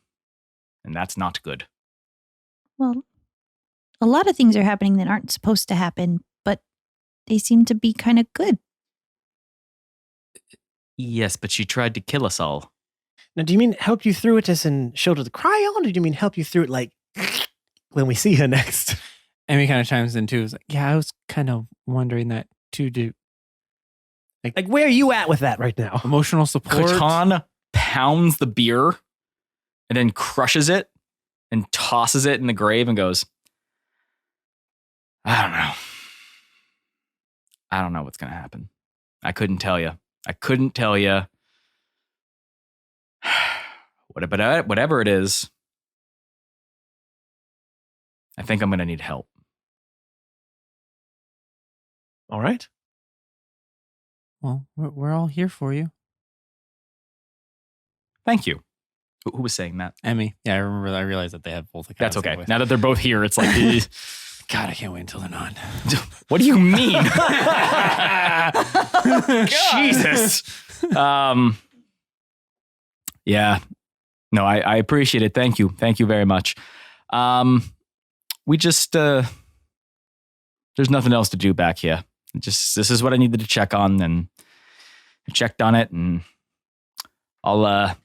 And that's not good. Well, a lot of things are happening that aren't supposed to happen, but they seem to be kind of good. Yes, but she tried to kill us all. Now, do you mean help you through it as in shoulder to cry on? Or do you mean help you through it like when we see her next? Emmy kind of chimes in too. It's like, yeah, I was kind of wondering that too. Do Like, where are you at with that right now? emotional support? Katon pounds the beer and then crushes it and tosses it in the grave and goes, I don't know. I don't know what's going to happen. I couldn't tell you. Whatever it is, I think I'm going to need help. All right. Well, we're all here for you, Thank you. Who was saying that? Emmy. Yeah, I remember. I realized that they have both accounts. That's okay. Anyways. Now that they're both here, it's like, God, I can't wait until they're not. what do you mean? Jesus. Yeah. No, I appreciate it. Thank you. Thank you very much. We just, there's nothing else to do back here. This is what I needed to check on, and I checked on it, and I'll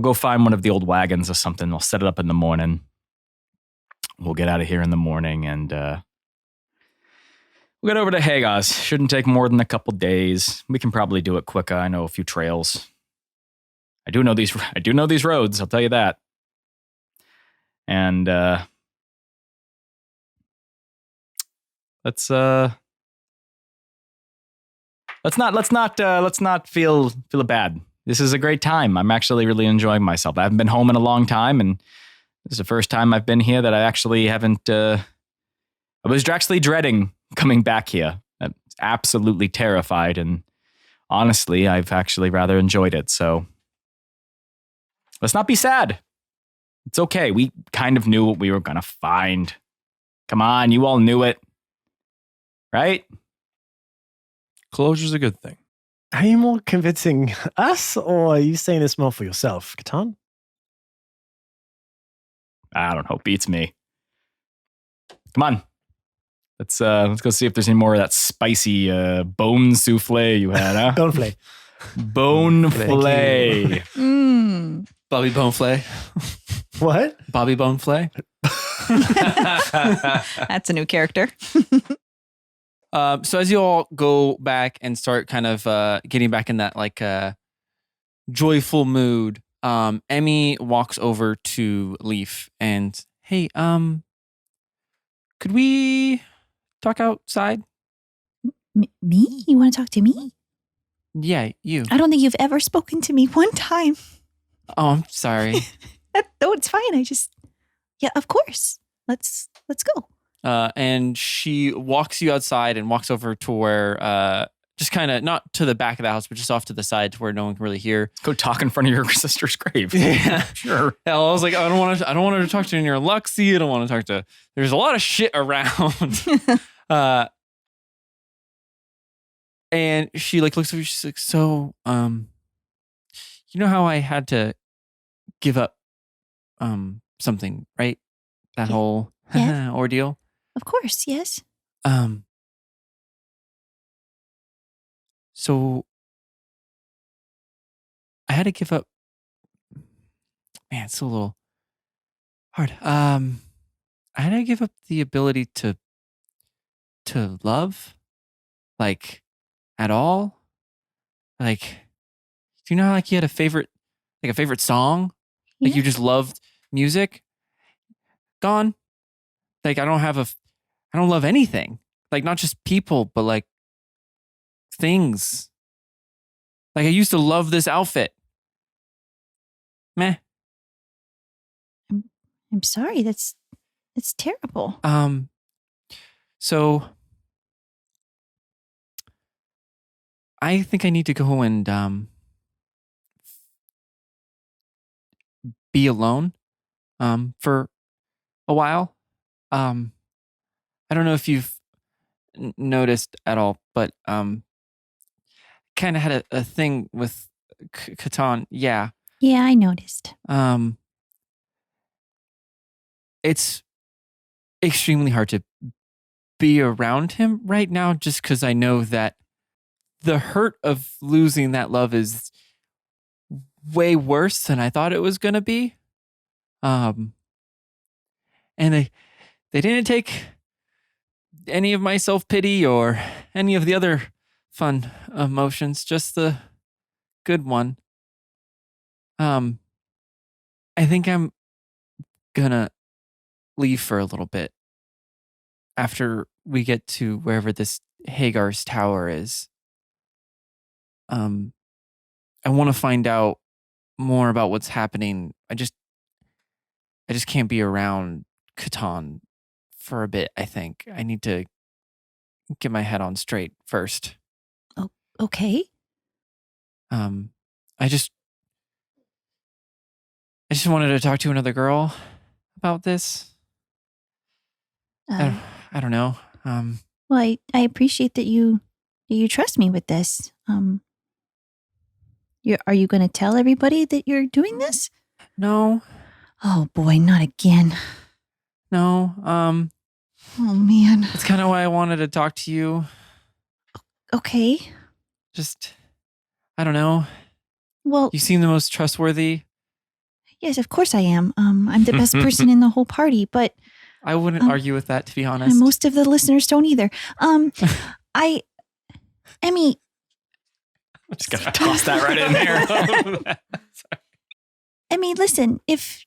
go find one of the old wagons or something. I'll set it up in the morning. We'll get out of here in the morning, and we'll get over to Hagar's. Shouldn't take more than a couple days. We can probably do it quicker. I know a few trails. I do know these roads, I'll tell you that. And let's not feel bad. This is a great time. I'm actually really enjoying myself. I haven't been home in a long time, and this is the first time I've been here that I actually haven't. I was actually dreading coming back here. I'm absolutely terrified, and honestly, I've actually rather enjoyed it. So let's not be sad. It's okay. We kind of knew what we were gonna find. Come on, you all knew it, right? Closure's a good thing. Are you more convincing us, or are you saying this more for yourself, Katon? I don't know. Beats me. Come on. Let's go see if there's any more of that spicy bone souffle you had, huh? Don't play. Bone Thank fillet. Bobby Boneflay. What? Bobby Boneflay. That's a new character. So as you all go back and start kind of getting back in that like joyful mood, Emmy walks over to Leaf and, hey, could we talk outside? Me? You want to talk to me? Yeah, you. I don't think you've ever spoken to me one time. Oh, I'm sorry. No, it's fine. Yeah, of course. Let's go. And she walks you outside and walks over to where, just kind of not to the back of the house, but just off to the side to where no one can really hear. Go talk in front of your sister's grave. Yeah, Sure. Hell, I was like, I don't want her to talk to near Luxie. I don't want to talk to. There's a lot of shit around. And she like looks at you. She's like, so, you know how I had to give up, something, right? That Yeah. whole Yeah. ordeal. Of course, yes. So I had to give up. Man, it's a little hard. I had to give up the ability to love, like, at all. Like, do you know how like you had a favorite song? Like Yeah. you just loved music? Gone. Like I don't love anything. Like not just people, but like things. Like I used to love this outfit. Meh. I'm sorry. That's terrible. So I think I need to go and be alone for a while. I don't know if you've noticed at all, but kind of had a thing with Katon. Yeah. Yeah, I noticed. It's extremely hard to be around him right now just because I know that the hurt of losing that love is way worse than I thought it was going to be. And they didn't take any of my self-pity or any of the other fun emotions, just the good one. I think I'm gonna leave for a little bit after we get to wherever this Hagar's tower is. I want to find out more about what's happening. I just can't be around Katon for a bit, I think. I need to get my head on straight first. Okay. I just wanted to talk to another girl about this. I don't know. Well, I appreciate that you trust me with this. Are you going to tell everybody that you're doing this? No. Oh boy, not again. No. Oh man. That's kind of why I wanted to talk to you. Okay. Just, I don't know. Well, You seem the most trustworthy. yes, of course I am. I'm the best person in the whole party, but I wouldn't argue with that, to be honest. most of the listeners don't either. Emmy, I'm just gonna toss that right in there. Emmy, listen, if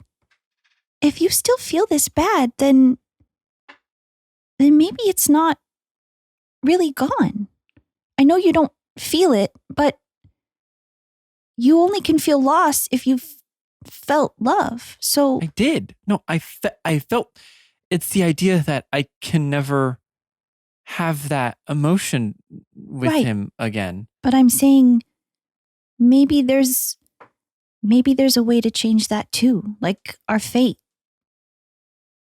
you still feel this bad, then maybe it's not really gone. I know you don't feel it, but you only can feel loss if you've felt love. So I did. No, I felt it's the idea that I can never have that emotion with Right. him again. but I'm saying maybe there's a way to change that too, like our fate.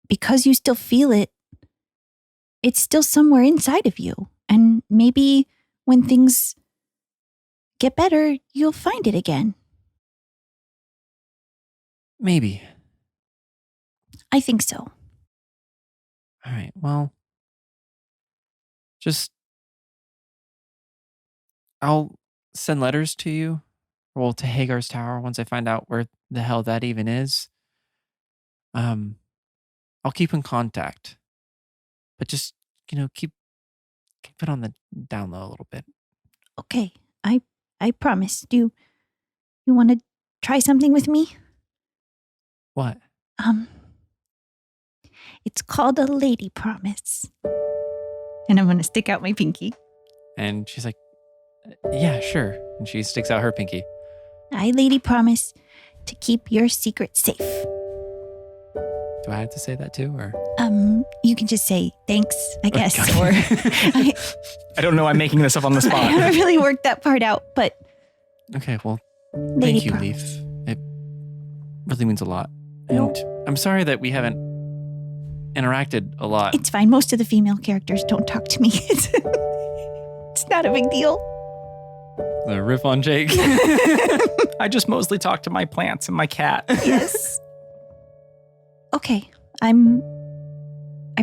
Because you still feel it, it's still somewhere inside of you. And maybe when things get better, you'll find it again. Maybe. I think so. All right. Well, just I'll send letters to you, well, to Hagar's tower once I find out where the hell that even is. I'll keep in contact, but just keep it on the down low a little bit. Okay, I promise. Do you want to try something with me? What? It's called a lady promise. And I'm going to stick out my pinky. And she's like, yeah, sure. And she sticks out her pinky. I lady promise to keep your secret safe. Do I have to say that too, or? You can just say thanks, I guess. Okay. Or I don't know. I'm making this up on the I spot. haven't really worked that part out, but Okay, well, lady thank you, promise. Leaf. It really means a lot. And I'm sorry that we haven't interacted a lot. It's fine. Most of the female characters don't talk to me. It's not a big deal. The riff on Jake. I just mostly talk to my plants and my cat. Yes. Okay, I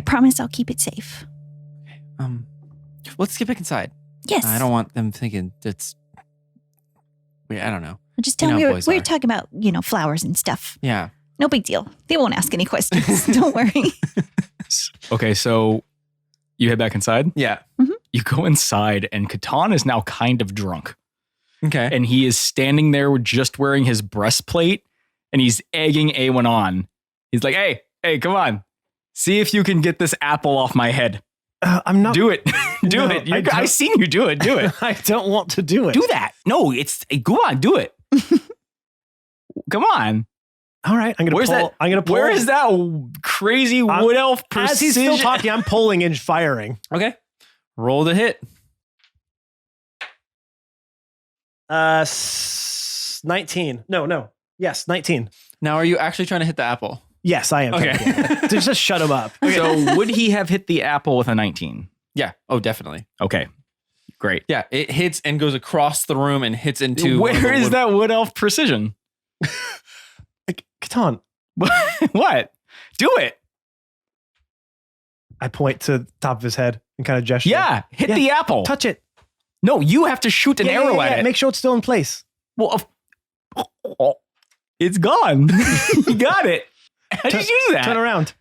promise I'll keep it safe. Let's get back inside. Yes. I don't want them thinking that's. I don't know. Just tell them how we boys were are. talking about, flowers and stuff. Yeah. No big deal. They won't ask any questions. Don't worry. Okay, so you head back inside. Yeah. You go inside, and Katon is now kind of drunk. Okay. And he is standing there just wearing his breastplate, and he's egging A1 on. He's like, hey, come on. See if you can get this apple off my head. I'm not. Do it. Do No, it. I seen you do it. Do it. I don't want to do it. Do that. No, go on, do it. Come on. All right, I'm gonna Where's pull. that? I'm gonna pull. Where is that crazy wood elf precision? As he's still talking, I'm pulling and firing. Okay. Roll the hit. 19. No. Yes, 19. Now, are you actually trying to hit the apple? Yes, I am. Okay. To just shut him up. So would he have hit the apple with a 19? Yeah. Oh, definitely. Okay. Great. Yeah, it hits and goes across the room and hits into. Where is that wood elf precision? Katon, What? Do it. I point to the top of his head and kind of gesture. Yeah. Hit Yeah. the apple. Touch it. No, you have to shoot an arrow at it. Make sure it's still in place. Well, it's gone. You got it. How did you do that? Turn around.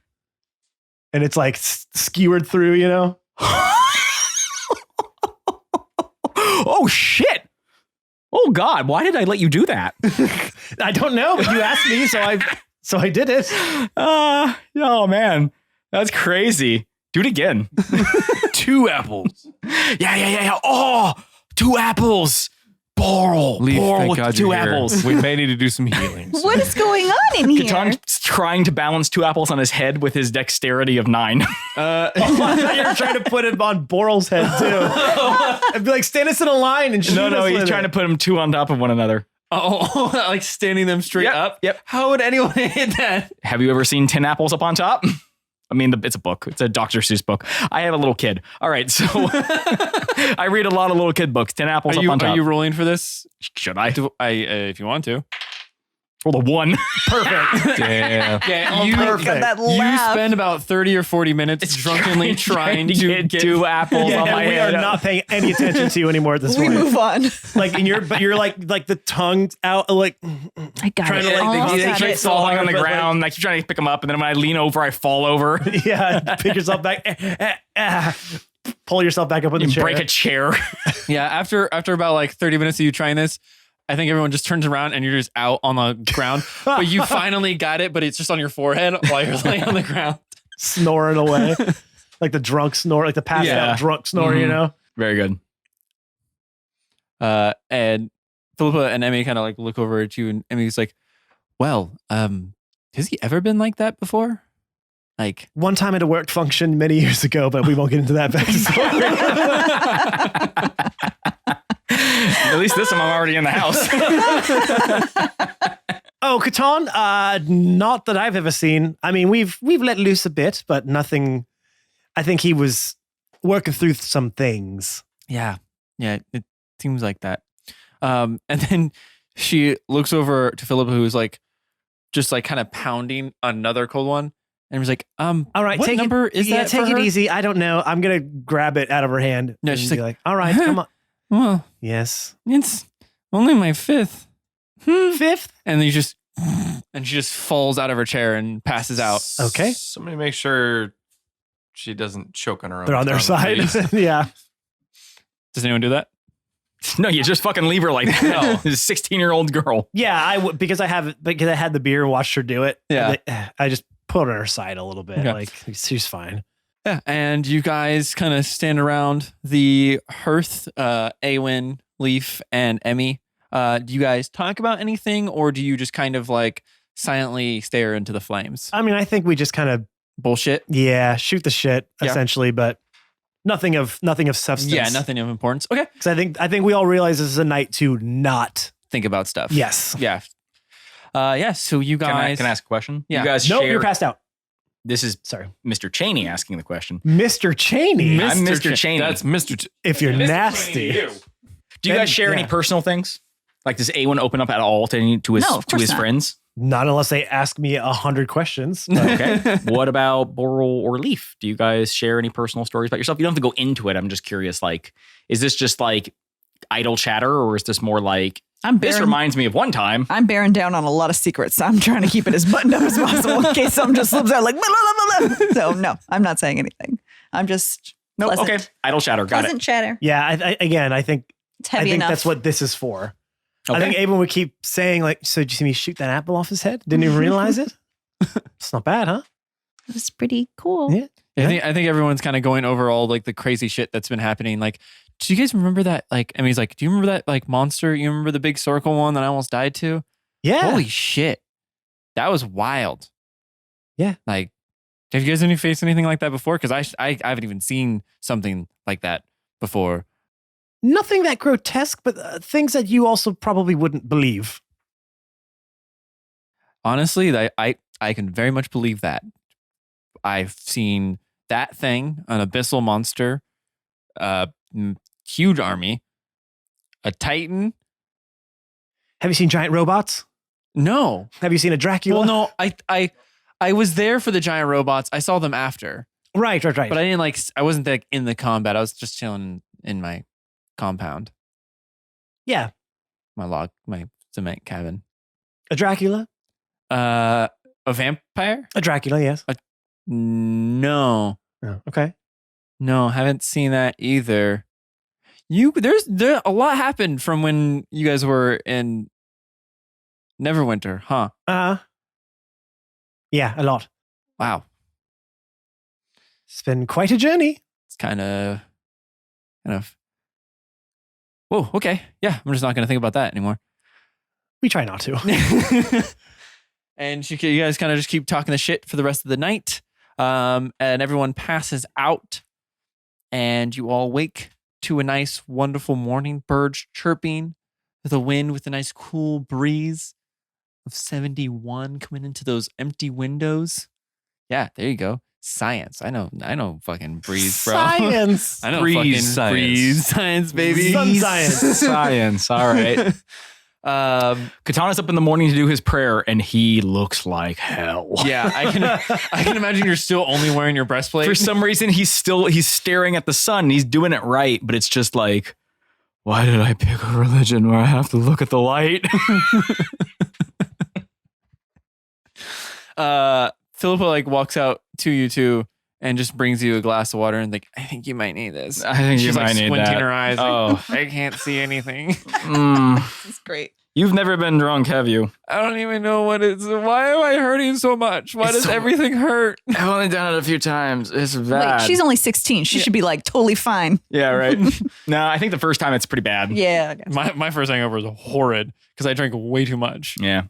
And it's like skewered through, you know? Oh, shit. Oh, God. Why did I let you do that? I don't know, but you asked me, so I did it. Oh, man. That's crazy. Do it again. 2 apples. Yeah. Oh, 2 apples. Boral. Leaf, thank with God 2 you're here. apples. We may need to do some healing. What is going on in here? Katon's trying to balance 2 apples on his head with his dexterity of 9. I thought you were trying to put it on Boral's head, too. I'd be like, stand us in a line and shoot No, us he's with trying to put them 2 on top of one another. Oh, like standing them straight up? Yep. How would anyone hit that? Have you ever seen 10 apples up on top? I mean, it's a book. It's a Dr. Seuss book. I have a little kid. All right, so I read a lot of little kid books. 10 apples up on top. Are you rolling for this? Should I? If you want to. Roll a 1. Perfect. Damn. Yeah, you, perfect. That you laugh. spend about 30 or 40 minutes drunkenly trying to get 2 apples on my we head. are not paying any attention to you anymore at this We point. move on. Like, but you're like the tongue out, like I got Trying it. to, like, Almost They got keep it. falling on the But, like- ground. I keep trying to pick them up, and then when I lean over, I fall over. yeah, pick yourself back, pull yourself back up in the You chair. break a chair. Yeah, after about like 30 minutes of you trying this, I think everyone just turns around and you're just out on the ground. But you finally got it, but it's just on your forehead while you're laying on the ground. Snoring away, like the drunk snore, like the passed Yeah. out drunk snore. You Mhm. know. Very good. And Philippa and Emmy kind of like look over at you, and Emmy's like, "Well, has he ever been like that before? Like, One time at a work function many years ago, but we won't get into that backstory. At least this time I'm already in the house. Oh, Katon, not that I've ever seen. I mean, we've let loose a bit, but nothing. I think he was working through some things. yeah, it seems like that." And then she looks over to Philippa, who's like, just like kind of pounding another cold one, and was like, All right, what take number it, is yeah, that? take for it her? easy. I don't know. I'm gonna grab it out of her hand. No, and she's be like, all right, come on. Well, Yes, it's only my 5th. 5th. And then and she just falls out of her chair and passes out. Okay. Somebody make sure she doesn't choke on her own. They're on their tongue, side. please. Yeah. Does anyone do that? No, you just fucking leave her like that. No, this 16-year-old girl. Yeah, I would because I had the beer and watched her do it. Yeah. I just put her on her side a little bit. Okay. Like she's fine. Yeah. And you guys kind of stand around the hearth, Awen, Leaf, and Emmy. Do you guys talk about anything, or do you just kind of like silently stare into the flames? I mean, I think we just kind of Bullshit. shoot the shit Yeah. essentially, but nothing of substance. Yeah, nothing of importance. Okay. Because I think we all realize this is a night to not. Think about stuff. Yes. Yeah. So you guys. Can I ask a question? Yeah. You guys Nope, share. you're passed out. This is Sorry, Mr. Cheney asking the question. Mr. Cheney. I'm Mr. Cheney. That's Mr. If you're nasty. Do you Then- guys share any yeah. personal things? Like, does A1 open up at all to his No, of course not. friends? Not unless they ask me 100 questions. but- Okay. What about Boral or Leaf? Do you guys share any personal stories about yourself? You don't have to go into it. I'm just curious. Like, is this just like idle chatter, or is this more like I'm this bearing, reminds me of one time? I'm bearing down on a lot of secrets. So I'm trying to keep it as buttoned up as possible in case something just slips out like blah, blah, blah, blah. So no, I'm not saying anything. I'm just No. pleasant. Okay. Idle chatter. Got pleasant chatter. Yeah, I think It's I heavy think enough. that's what this is for. it. I think Okay. Abel would keep saying like, "So did you see me shoot that apple off his head? Didn't even realize it. It's not bad, huh?" It was pretty cool. Yeah. I think everyone's kind of going over all like the crazy shit that's been happening. Like, do you guys remember that? Like, Emmy's like, do you remember that like monster? You remember the big circle one that I almost died to? Yeah. Holy shit, that was wild. Yeah. Like, have you guys faced anything like that before? Because I haven't even seen something like that before. Nothing that grotesque, but things that you also probably wouldn't believe. Honestly, I can very much believe that. I've seen that thing, an abyssal monster, huge army. A Titan? Have you seen giant robots? No. Have you seen a Dracula? Well, no, I was there for the giant robots. I saw them after. Right. But I didn't I wasn't like in the combat. I was just chilling in my compound. Yeah. My cement cabin. A Dracula? A vampire? A Dracula, yes. No. Oh, okay. No, haven't seen that either. There a lot happened from when you guys were in Neverwinter, huh? Yeah, a lot. Wow. It's been quite a journey. It's kind of. Whoa, okay. Yeah, I'm just not going to think about that anymore. We try not to. And you guys kind of just keep talking the shit for the rest of the night. And everyone passes out. And you all wake to a nice, wonderful morning. Birds chirping. The wind with a nice cool breeze of 71 coming into those empty windows. Yeah, there you go. Science. I know fucking breeze, bro. Science. I know Breeze fucking science. breeze science, baby. Sun science. Science. All right. Katana's up in the morning to do his prayer, and he looks like hell. Yeah, I can imagine you're still only wearing your breastplate. For some reason, he's staring at the sun. He's doing it right, but it's just like, why did I pick a religion where I have to look at the light? Philippa walks out to you two and just brings you a glass of water and I think you might need this. I think She's you might need squinting that. her eyes. Oh. I can't see anything. It's great. You've never been drunk, have you? I don't even know what it's. Why am I hurting so much? Why does everything hurt? I've only done it a few times. It's Wait, bad. she's only 16. She should be totally fine. Yeah, right. No, I think the first time it's pretty bad. Yeah. I guess. My first hangover was horrid because I drank way too much. Yeah.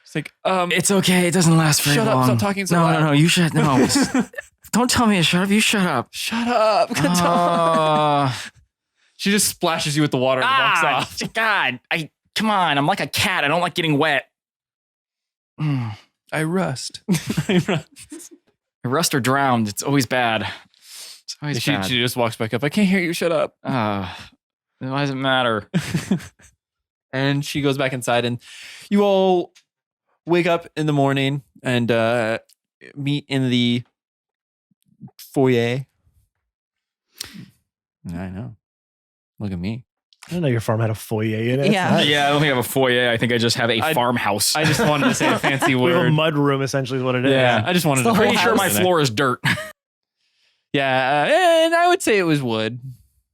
It's like, It's okay. It doesn't last very Shut up, long. stop talking so loud. No, you should. No. Don't tell me to shut up. You shut up. Shut up. She just splashes you with the water and walks off. God. Come on. I'm like a cat. I don't like getting wet. I rust. I rust or drowned. It's always bad. It's always She bad. just walks back up. I can't hear you. Shut up. Why does it matter? And she goes back inside, and you all wake up in the morning and meet in the foyer. I know. Look at me. I didn't know your farm had a foyer in it. Yeah. Nice. Yeah, I don't think I have a foyer. I think I just have a farmhouse. I just wanted to say a fancy We have a word. mud room, essentially, is what it is. Yeah. I just wanted It's the to. whole Pretty sure my house. floor is dirt. Yeah, and I would say it was wood.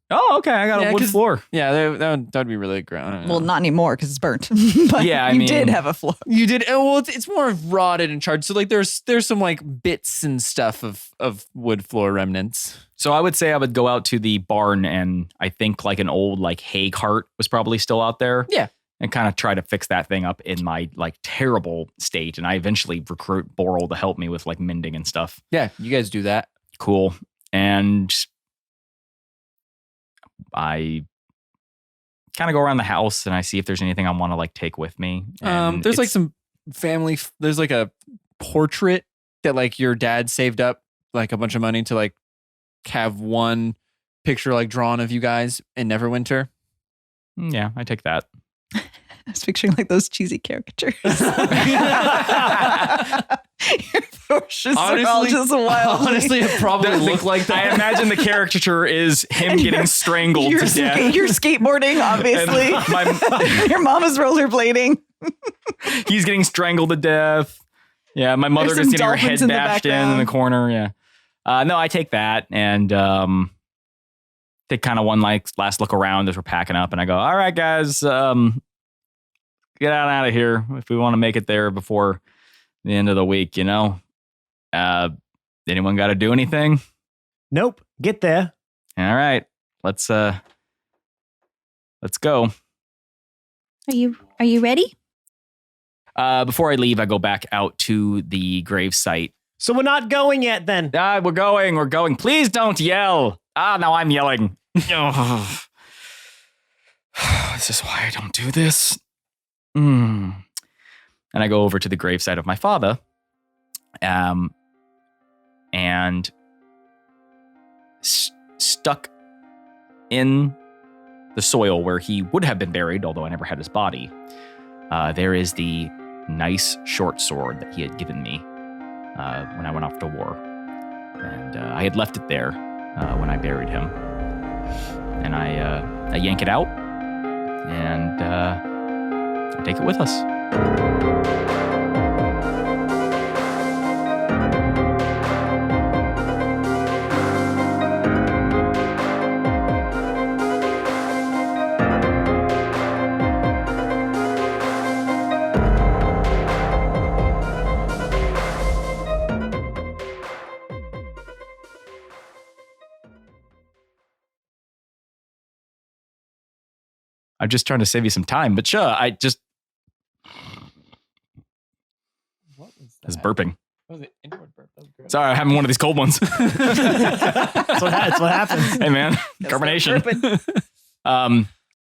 Oh, okay. I got Yeah, a wood 'cause- floor. Yeah, that would be really ground. Well, not anymore because it's burnt. But Yeah, I you mean- did have a floor. You did. Well, it's more rotted and charred. So there's some bits and stuff of wood floor remnants. So I would say I would go out to the barn, and I think an old hay cart was probably still out there. Yeah. And kind of try to fix that thing up in my terrible state. And I eventually recruit Boral to help me with mending and stuff. Yeah, you guys do that. Cool. And I kind of go around the house and I see if there's anything I want to take with me. And There's it's- some family. There's a portrait that your dad saved up a bunch of money to have one picture drawn of you guys in Neverwinter. Yeah, I take that. I was picturing those cheesy caricatures. Your portions are all Honestly- just wild. Honestly, it probably looked like that. I imagine the caricature is him getting strangled You're, to death. you're skateboarding, obviously. And Your mom is rollerblading. he's getting strangled to death. Yeah, my mother There's is some getting her head dolphins in the bashed in the background. corner. Yeah. No, I take that and take kind of one last look around as we're packing up, and I go, all right, guys, get out of here if we want to make it there before the end of the week, Anyone got to do anything? Nope. Get there. All right, let's go. Are you ready? Before I leave, I go back out to the grave site. So we're not going yet then. We're going. Please don't yell. Now I'm yelling. Ugh. This is why I don't do this. And I go over to the gravesite of my father. And stuck in the soil where he would have been buried, although I never had his body, there is the nice short sword that he had given me when I went off to war. And I had left it there when I buried him. And I yank it out and I take it with us. I'm just trying to save you some time, but sure, What was is burping. That was an inward burp. That was gross. Sorry, I'm having one of these cold ones. That's what happens. Hey, man. Gotta start Carbonation. burping.